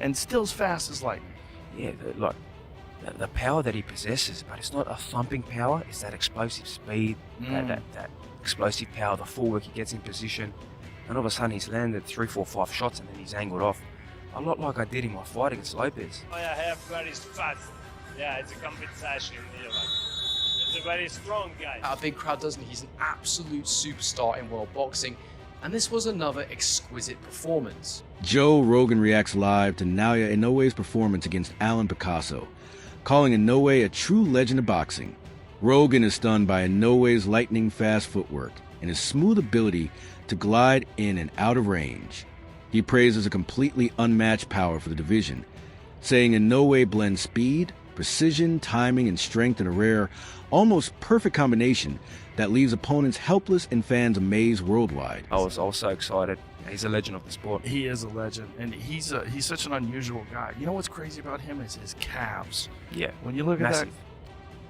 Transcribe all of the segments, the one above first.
and still as fast as lightning. Yeah, the power that he possesses, but it's not a thumping power. It's that explosive speed, that explosive power, the footwork he gets in position, and all of a sudden he's landed 3, 4, 5 shots, and then he's angled off. A lot like I did in my fight against Lopez. I have very fast. Yeah, it's a competition. He's a very strong guy. A big crowd, doesn't he? He's an absolute superstar in world boxing, and this was another exquisite performance. Joe Rogan reacts live to Naoya Inoue's performance against Alan Picasso, calling Inoue a true legend of boxing. Rogan is stunned by Inoue's lightning-fast footwork and his smooth ability to glide in and out of range. He praises a completely unmatched power for the division, saying Inoue blends speed, precision, timing, and strength in a rare, almost perfect combination that leaves opponents helpless and fans amazed worldwide. I was also excited. He's a legend of the sport. He is a legend, and he's such an unusual guy. You know what's crazy about him is his calves. Yeah, When you look massive. at that.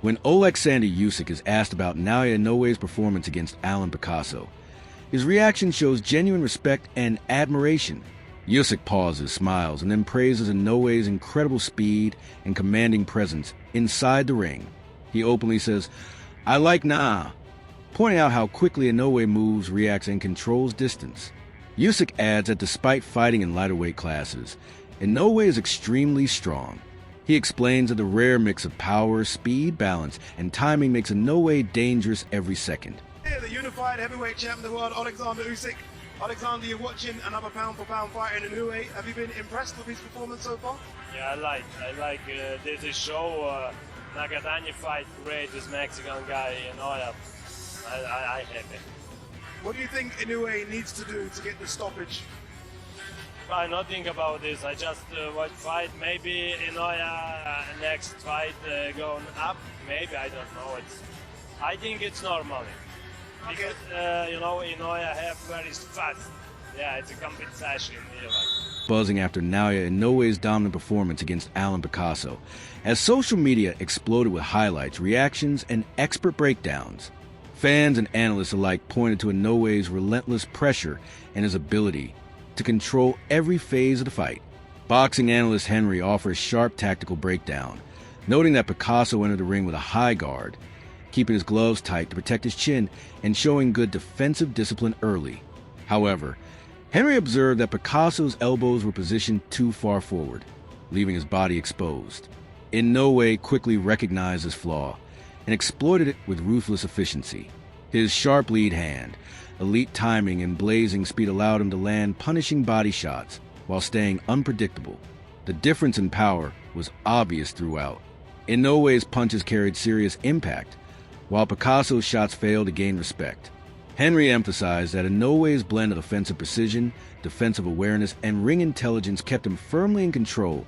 When Alexander Usyk is asked about Naoya Inoue's performance against Alan Picasso, his reaction shows genuine respect and admiration. Usyk pauses, smiles, and then praises Inoue's incredible speed and commanding presence inside the ring. He openly says, "I like Nah," pointing out how quickly Inoue moves, reacts, and controls distance. Usyk adds that despite fighting in lighter weight classes, Inoue is extremely strong. He explains that the rare mix of power, speed, balance, and timing makes Inoue dangerous every second. Here, the unified heavyweight champion of the world, Alexander Usyk. Alexander, you're watching another pound-for-pound fight in Inoue. Have you been impressed with his performance so far? Yeah, I like this show. Nagadani fight great. This Mexican guy, Naoya. I happy. What do you think Inoue needs to do to get the stoppage? I not think about this. I just watch fight. Maybe Naoya next fight going up. Maybe, I don't know. I think it's normal. Because Naoya have very fast. Yeah, it's a competition. Buzzing after Naoya Inoue's dominant performance against Alan Picasso, as social media exploded with highlights, reactions, and expert breakdowns. Fans and analysts alike pointed to Inoue's relentless pressure and his ability to control every phase of the fight. Boxing analyst Henry offers sharp tactical breakdown, noting that Picasso entered the ring with a high guard, keeping his gloves tight to protect his chin and showing good defensive discipline early. However, Henry observed that Picasso's elbows were positioned too far forward, leaving his body exposed. Inoue quickly recognized his flaw and exploited it with ruthless efficiency. His sharp lead hand, elite timing, and blazing speed allowed him to land punishing body shots while staying unpredictable. The difference in power was obvious throughout. Inoue's punches carried serious impact, while Picasso's shots failed to gain respect. Henry emphasized that Inoue's blend of offensive precision, defensive awareness, and ring intelligence kept him firmly in control,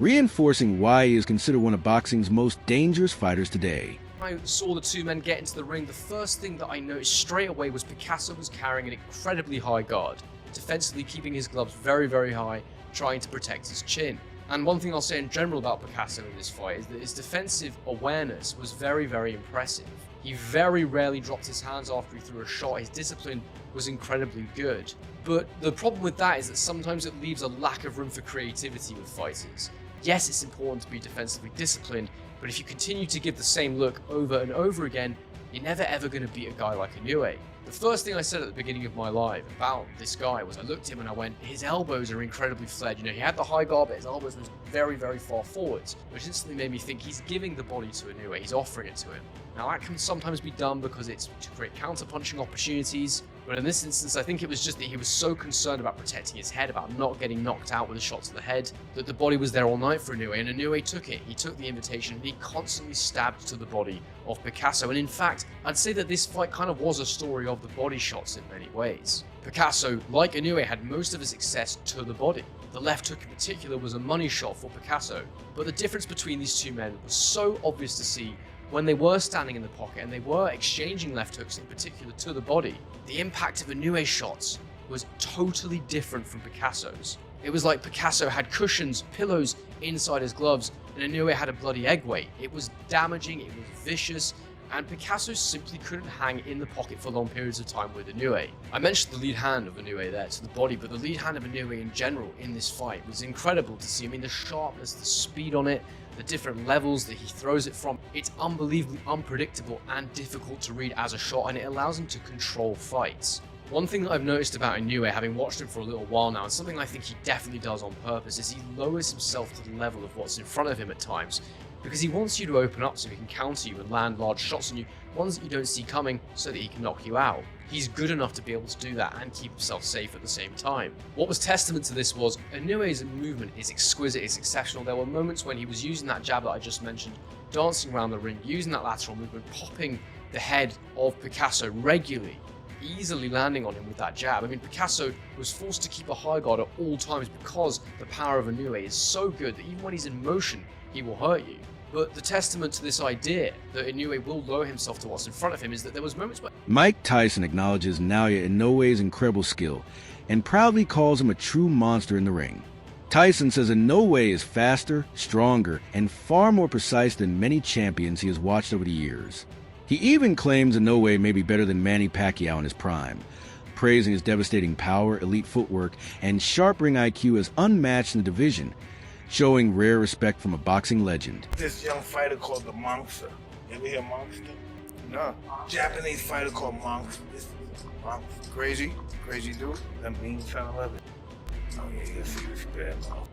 reinforcing why he is considered one of boxing's most dangerous fighters today. When I saw the two men get into the ring, the first thing that I noticed straight away was Picasso was carrying an incredibly high guard, defensively keeping his gloves very, very high, trying to protect his chin. And one thing I'll say in general about Picasso in this fight is that his defensive awareness was very, very impressive. He very rarely dropped his hands after he threw a shot. His discipline was incredibly good. But the problem with that is that sometimes it leaves a lack of room for creativity with fighters. Yes, it's important to be defensively disciplined, but if you continue to give the same look over and over again, you're never ever going to beat a guy like Inoue. The first thing I said at the beginning of my live about this guy was I looked at him and I went, his elbows are incredibly flared. He had the high guard, but his elbows was very, very far forwards, which instantly made me think he's giving the body to Inoue, he's offering it to him. Now that can sometimes be done because it's to create counter-punching opportunities, but in this instance I think it was just that he was so concerned about protecting his head, about not getting knocked out with a shot to the head, that the body was there all night for Inoue, and Inoue took it. He took the invitation and he constantly stabbed to the body of Picasso, and in fact, I'd say that this fight kind of was a story of the body shots in many ways. Picasso, like Inoue, had most of his success to the body. The left hook in particular was a money shot for Picasso, but the difference between these two men was so obvious to see when they were standing in the pocket and they were exchanging left hooks in particular to the body. The impact of Inoue's shots was totally different from Picasso's. It was like Picasso had cushions, pillows inside his gloves, and Inoue had a bloody egg weight. It was damaging, it was vicious, and Picasso simply couldn't hang in the pocket for long periods of time with Inoue. I mentioned the lead hand of Inoue there to the body, but the lead hand of Inoue in general in this fight was incredible to see. I mean, the sharpness, the speed on it, the different levels that he throws it from, it's unbelievably unpredictable and difficult to read as a shot, and it allows him to control fights. One thing that I've noticed about Inoue, having watched him for a little while now, and something I think he definitely does on purpose, is he lowers himself to the level of what's in front of him at times, because he wants you to open up so he can counter you and land large shots on you, ones that you don't see coming, so that he can knock you out. He's good enough to be able to do that and keep himself safe at the same time. What was testament to this was Inoue's movement is exquisite, it's exceptional. There were moments when he was using that jab that I just mentioned, dancing around the ring, using that lateral movement, popping the head of Picasso regularly, easily landing on him with that jab. I mean, Picasso was forced to keep a high guard at all times because the power of Inoue is so good that even when he's in motion, he will hurt you. But the testament to this idea that Inoue will lower himself to what's in front of him is that there was moments where Mike Tyson acknowledges Naoya Inoue's incredible skill and proudly calls him a true monster in the ring. Tyson says Inoue is faster, stronger, and far more precise than many champions he has watched over the years. He even claims Inoue may be better than Manny Pacquiao in his prime, praising his devastating power, elite footwork, and sharp ring IQ as unmatched in the division, showing rare respect from a boxing legend. This young fighter called the Monster. You ever hear Monster? No. Japanese fighter called Monster. This is Monster. Crazy dude. That mean son of it. Oh yeah, you see this bad mouth.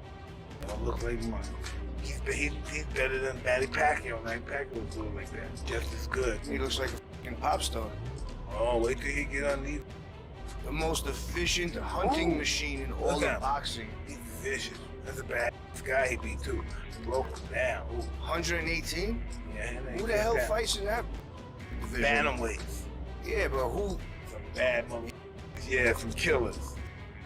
Don't look like Monster. He's better than Manny Pacquiao. Manny Pacquiao was doing like that. Just as good. He looks like a fucking pop star. Oh, wait till he get on these. The most efficient hunting machine in all Look at of him. boxing. He's vicious. That's a bad guy he beat too. He broke him down. Ooh. 118? Yeah, Who the hell fights in that division? Bantamweights. Yeah, but who? Some bad mother. Yeah, some killers.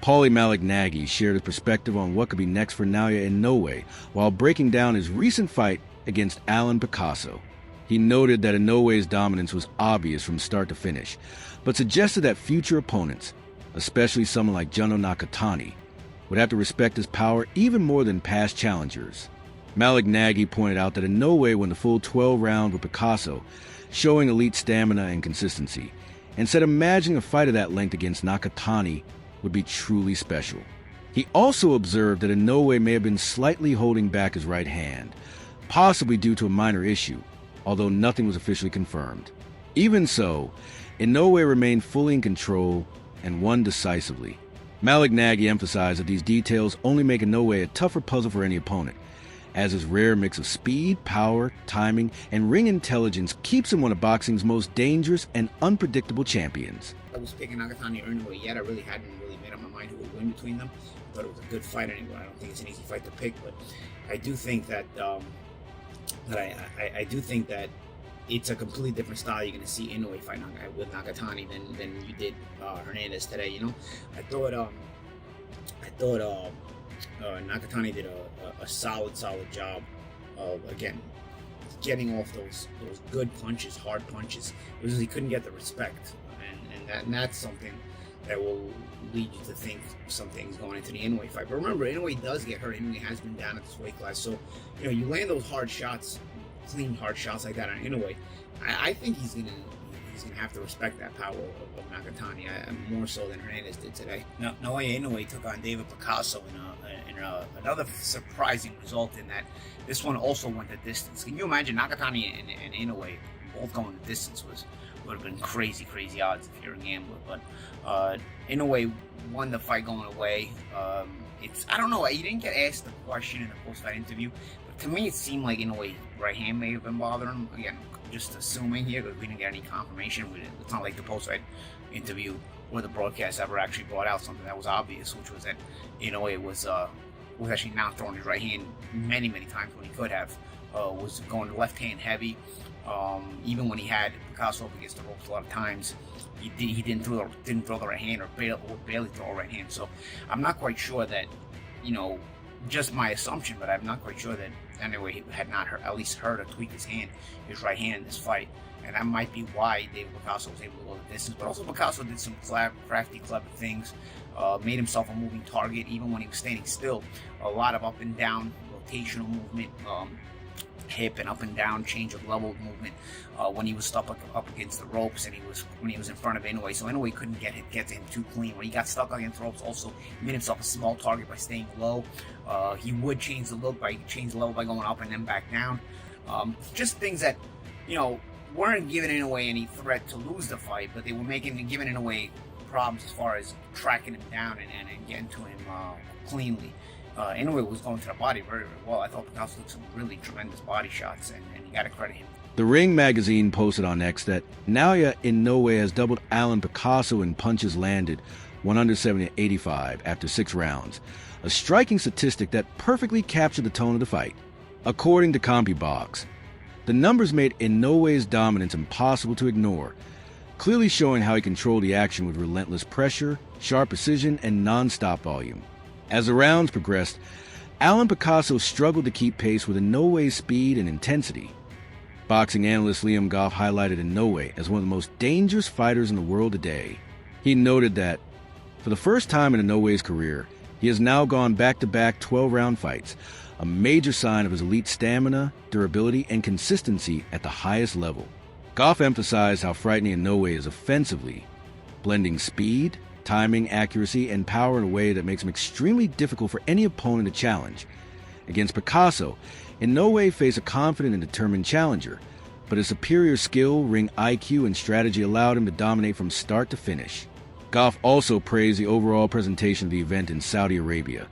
Paulie Malignaggi shared his perspective on what could be next for Naoya Inoue while breaking down his recent fight against Alan Picasso. He noted that Inoue's dominance was obvious from start to finish, but suggested that future opponents, especially someone like Juno Nakatani, would have to respect his power even more than past challengers. Malignaggi pointed out that Inoue won the full 12 rounds with Picasso, showing elite stamina and consistency, and said imagining a fight of that length against Nakatani would be truly special. He also observed that Inoue may have been slightly holding back his right hand, possibly due to a minor issue, although nothing was officially confirmed. Even so, Inoue remained fully in control and won decisively. Malignaggi emphasized that these details only make Inoue a tougher puzzle for any opponent, as his rare mix of speed, power, timing, and ring intelligence keeps him one of boxing's most dangerous and unpredictable champions. I was picking Nakatani or Inoue yet. I really hadn't really made up my mind who would win between them. I thought it was a good fight anyway. I don't think it's an easy fight to pick, but I do think that I do think that it's a completely different style. You're going to see Inoue fight with Nakatani than you did Hernandez today. You know, I thought Nakatani did a solid job of, again, getting off those good punches, hard punches. It was he couldn't get the respect, and that's something that will lead you to think something's going into the Inoue fight. But remember, Inoue does get hurt. Inoue has been down at this weight class, so you land those hard shots, clean hard shots like that on Inoue. I think he's gonna have to respect that power of Nakatani, more so than Hernandez did today. Now, Naoya Inoue took on David Picasso in another surprising result in that this one also went the distance. Can you imagine Nakatani and Inoue both going the distance would have been crazy odds if you're a gambler. But Inoue won the fight going away. I don't know, he didn't get asked the question in the post-fight interview, but to me it seemed like Inoue's right hand may have been bothering him. Again, just assuming here because we didn't get any confirmation. It's not like the post-fight interview or the broadcast ever actually brought out something that was obvious, which was that Inoue was actually not throwing his right hand many times when he could have. Was going left hand heavy. Even when he had Picasso up against the ropes a lot of times, he didn't throw the right hand or barely throw a right hand. So I'm not quite sure that, just my assumption, but I'm not quite sure that anyway he had not at least heard or tweak his right hand in this fight. And that might be why David Picasso was able to go the distance. But also Picasso did some crafty, clever things, made himself a moving target even when he was standing still. A lot of up and down rotational movement. hip and up and down, change of level movement when he was stuck up against the ropes, and when he was in front of Inoue. So Inoue couldn't get to him too clean. When he got stuck against the ropes, also he made himself a small target by staying low. He would change the level by going up and then back down. Just things that, weren't giving Inoue any threat to lose the fight, but they were giving Inoue problems as far as tracking him down and getting to him cleanly. Inoue was going to the body very, very well. I thought Picasso took some really tremendous body shots, and you got to credit him. The Ring magazine posted on X that Naoya Inoue has doubled Alan Picasso in punches landed, 170-85 after 6 rounds, a striking statistic that perfectly captured the tone of the fight. According to CompuBox, the numbers made Inoue's dominance impossible to ignore, clearly showing how he controlled the action with relentless pressure, sharp precision, and non-stop volume. As the rounds progressed, Alan Picasso struggled to keep pace with Inoue's speed and intensity. Boxing analyst Liam Goff highlighted Inoue as one of the most dangerous fighters in the world today. He noted that, for the first time in Inoue's career, he has now gone back-to-back 12-round fights, a major sign of his elite stamina, durability, and consistency at the highest level. Goff emphasized how frightening Inoue is offensively, blending speed, timing, accuracy, and power in a way that makes him extremely difficult for any opponent to challenge. Against Picasso, Inoue faced a confident and determined challenger, but his superior skill, ring IQ, and strategy allowed him to dominate from start to finish. Goff also praised the overall presentation of the event in Saudi Arabia,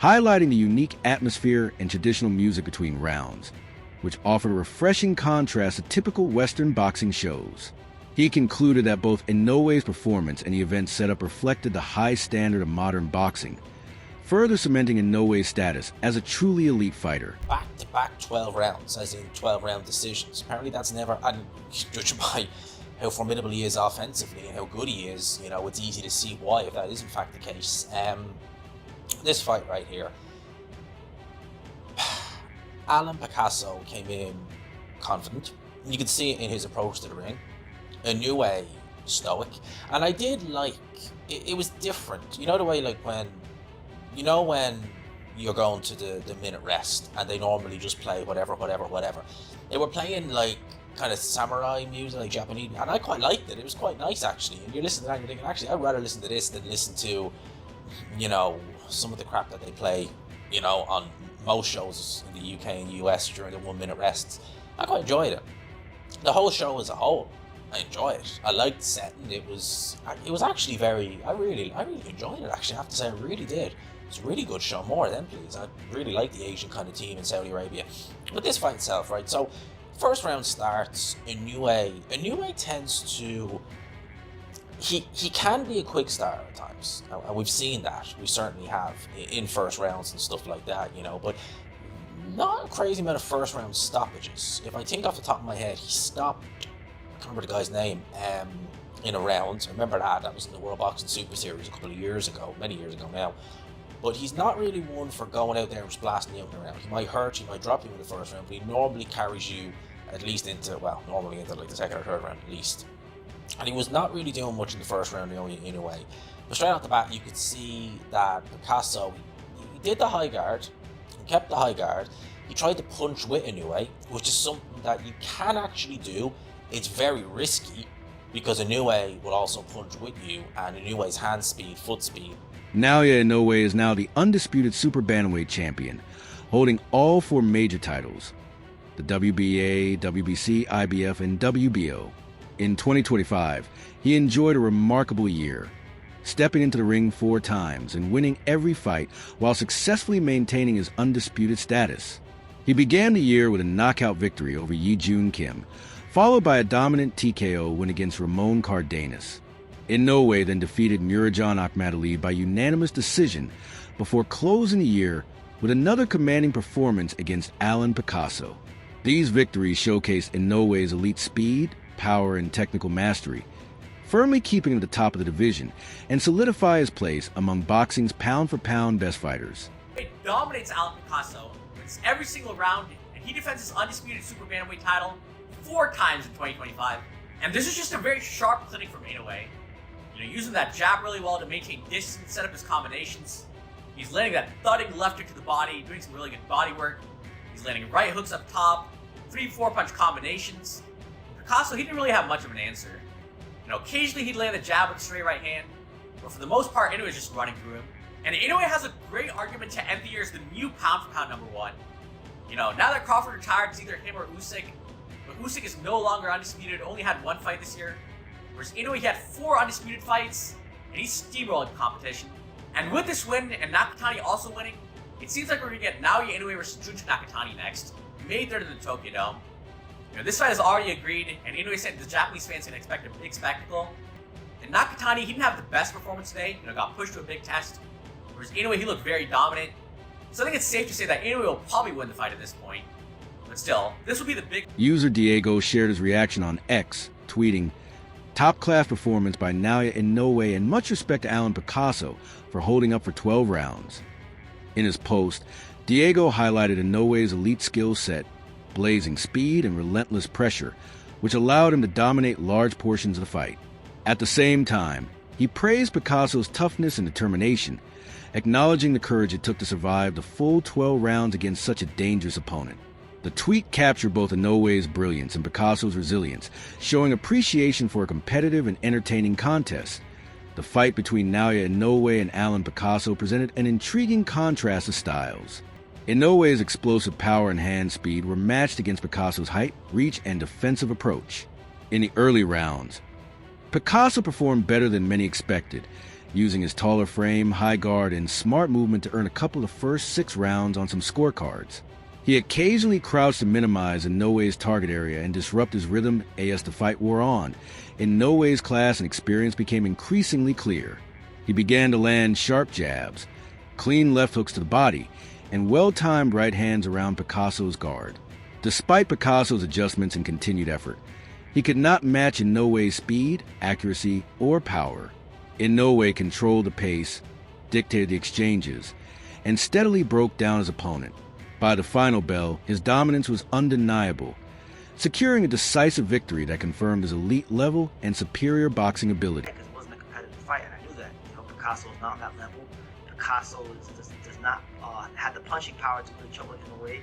highlighting the unique atmosphere and traditional music between rounds, which offered a refreshing contrast to typical Western boxing shows. He concluded that both Inoue's performance and the event's setup reflected the high standard of modern boxing, further cementing Inoue's status as a truly elite fighter. Back-to-back 12 rounds, as in 12-round decisions. Apparently that's never, and judging by how formidable he is offensively and how good he is, it's easy to see why, if that is in fact the case. This fight right here, Alan Picasso came in confident. You could see it in his approach to the ring. Inoue, stoic. And I did like, it was different. You know the way when you're going to the minute rest and they normally just play whatever. They were playing kind of samurai music, like Japanese, and I quite liked it. It was quite nice actually. And you're listening to that and you're thinking, actually, I'd rather listen to this than listen to, some of the crap that they play, on most shows in the UK and US during the 1 minute rests. I quite enjoyed it. The whole show as a whole, I enjoyed it. I liked the setting. It was actually I really enjoyed it actually. I have to say I really did. It's a really good show. More than please. I really like the Asian kind of team in Saudi Arabia. But this fight itself, right? So first round starts. Inoue tends to. He can be a quick starter at times, and we've seen that. We certainly have in first rounds and stuff like that, but not a crazy amount of first round stoppages. If I think off the top of my head, he stopped, I can't remember the guy's name, in a round. I remember that was in the World Boxing Super Series a couple of years ago, many years ago now. But he's not really one for going out there and just blasting you out in a round. He might hurt you, he might drop you in the first round, but he normally carries you at least into the second or third round at least. And he was not really doing much in the first round anyway. But straight off the bat, you could see that Picasso, he did the high guard, he kept the high guard. He tried to punch with Inoue, which is something that you can actually do. It's very risky because Inoue will also punch with you, and Inoue's hand speed, foot speed. Naoya Inoue is now the undisputed super bantamweight champion, holding all 4 major titles: the WBA, WBC, IBF, and WBO. In 2025, he enjoyed a remarkable year, stepping into the ring 4 times and winning every fight while successfully maintaining his undisputed status. He began the year with a knockout victory over Yi-Jun Kim, followed by a dominant TKO win against Ramon Cardenas. Inoue then defeated Murajan Akhmadali by unanimous decision before closing the year with another commanding performance against Alan Picasso. These victories showcased Inoue's elite speed, power, and technical mastery, firmly keeping him at the top of the division and solidify his place among boxing's pound-for-pound best fighters. It dominates Alan Picasso, wins every single round, and he defends his undisputed super bantamweight title 4 times in 2025. And this is just a very sharp clinic from Inoue. Using that jab really well to maintain distance and set up his combinations. He's landing that thudding left hook to the body, doing some really good body work. He's landing right hooks up top, 3-4 punch combinations. Picasso, he didn't really have much of an answer. Occasionally he'd land a jab with a straight right hand, but for the most part, Inoue was just running through him. And Inoue has a great argument to end the year as the new pound-for-pound #1. Now that Crawford retired, it's either him or Usyk, but Usyk is no longer undisputed, only had 1 fight this year, whereas Inoue, he had 4 undisputed fights, and he's steamrolling the competition. And with this win, and Nakatani also winning, it seems like we're going to get Naoya Inoue versus Junta Nakatani next, May 3rd in the Tokyo Dome. This fight is already agreed, and Inoue said the Japanese fans can expect a big spectacle. And Nakatani, he didn't have the best performance today, got pushed to a big test, whereas Inoue, he looked very dominant. So I think it's safe to say that Inoue will probably win the fight at this point. But still, this will be the big... User Diego shared his reaction on X, tweeting, "Top-class performance by Naoya Inoue and much respect to Alan Picasso for holding up for 12 rounds." In his post, Diego highlighted Inoue's elite skill set, blazing speed and relentless pressure, which allowed him to dominate large portions of the fight. At the same time, he praised Picasso's toughness and determination, acknowledging the courage it took to survive the full 12 rounds against such a dangerous opponent. The tweet captured both Inoue's brilliance and Picasso's resilience, showing appreciation for a competitive and entertaining contest. The fight between Naoya Inoue and Alan Picasso presented an intriguing contrast of styles. Inoue's explosive power and hand speed were matched against Picasso's height, reach, and defensive approach. In the early rounds, Picasso performed better than many expected, using his taller frame, high guard, and smart movement to earn a couple of first 6 rounds on some scorecards. He occasionally crouched to minimize Inoue's target area and disrupt his rhythm as the fight wore on. Inoue's class and experience became increasingly clear. He began to land sharp jabs, clean left hooks to the body, and well-timed right hands around Picasso's guard. Despite Picasso's adjustments and continued effort, he could not match Inoue's speed, accuracy, or power. Inoue controlled the pace, dictated the exchanges, and steadily broke down his opponent. By the final bell, his dominance was undeniable, securing a decisive victory that confirmed his elite level and superior boxing ability. Because it wasn't a competitive fight, and I knew that. Picasso is not on that level. Picasso does not have the punching power to really trouble Inoue.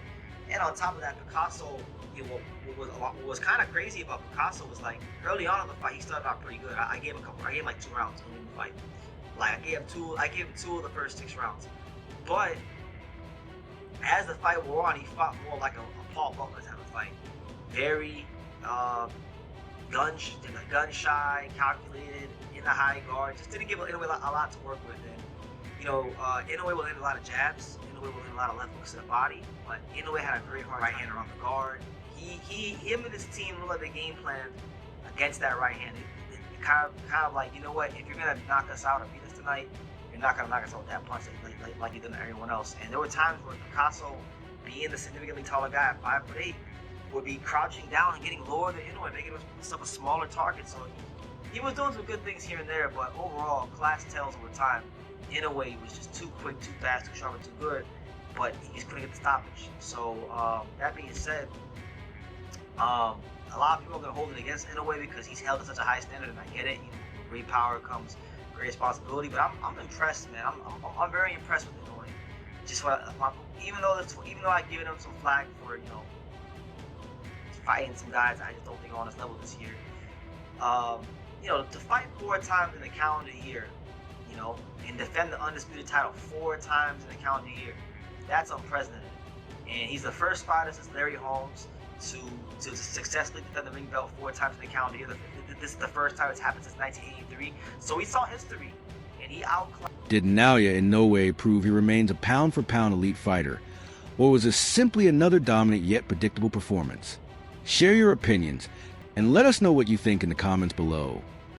And on top of that, Picasso, what was kind of crazy about Picasso was like early on in the fight, he started out pretty good. I gave him like 2 rounds in the fight. Like I gave him 2 of the first 6 rounds. But as the fight wore on, he fought more like a Paul Butler type of fight. Very gun shy, calculated, in the high guard. Just didn't give Inoue a lot to work with. And Inoue will land a lot of jabs. Inoue will land a lot of left hooks to the body. But Inoue had a very hard right hand around the guard. Him and his team looked like they game planned against that right hand. It kind of like, you know what? If you're gonna knock us out or beat us tonight, you're not gonna knock us out with that punch like you did to everyone else. And there were times where Picasso, being the significantly taller guy at 5'8", would be crouching down and getting lower than Inoue, making himself a smaller target. So he was doing some good things here and there, but overall, class tells over time. Inoue was just too quick, too fast, too sharp, and too good, but he just couldn't get the stoppage. So that being said, a lot of people are going to hold it against Inoue because he's held at such a high standard, and I get it. With great power comes great responsibility, but I'm impressed, man. I'm very impressed with Inoue. Just even though I've given him some flack for fighting some guys I just don't think are on his level this year. To fight 4 times in a calendar year, and defend the undisputed title 4 times in a calendar year, that's unprecedented. And he's the first fighter since Larry Holmes to successfully defend the ring belt 4 times in a calendar year. This is the first time it's happened since 1983. So he saw history, and he outclassed. Did Naoya Inoue prove he remains a pound-for-pound elite fighter, or was this simply another dominant yet predictable performance? Share your opinions, and let us know what you think in the comments below.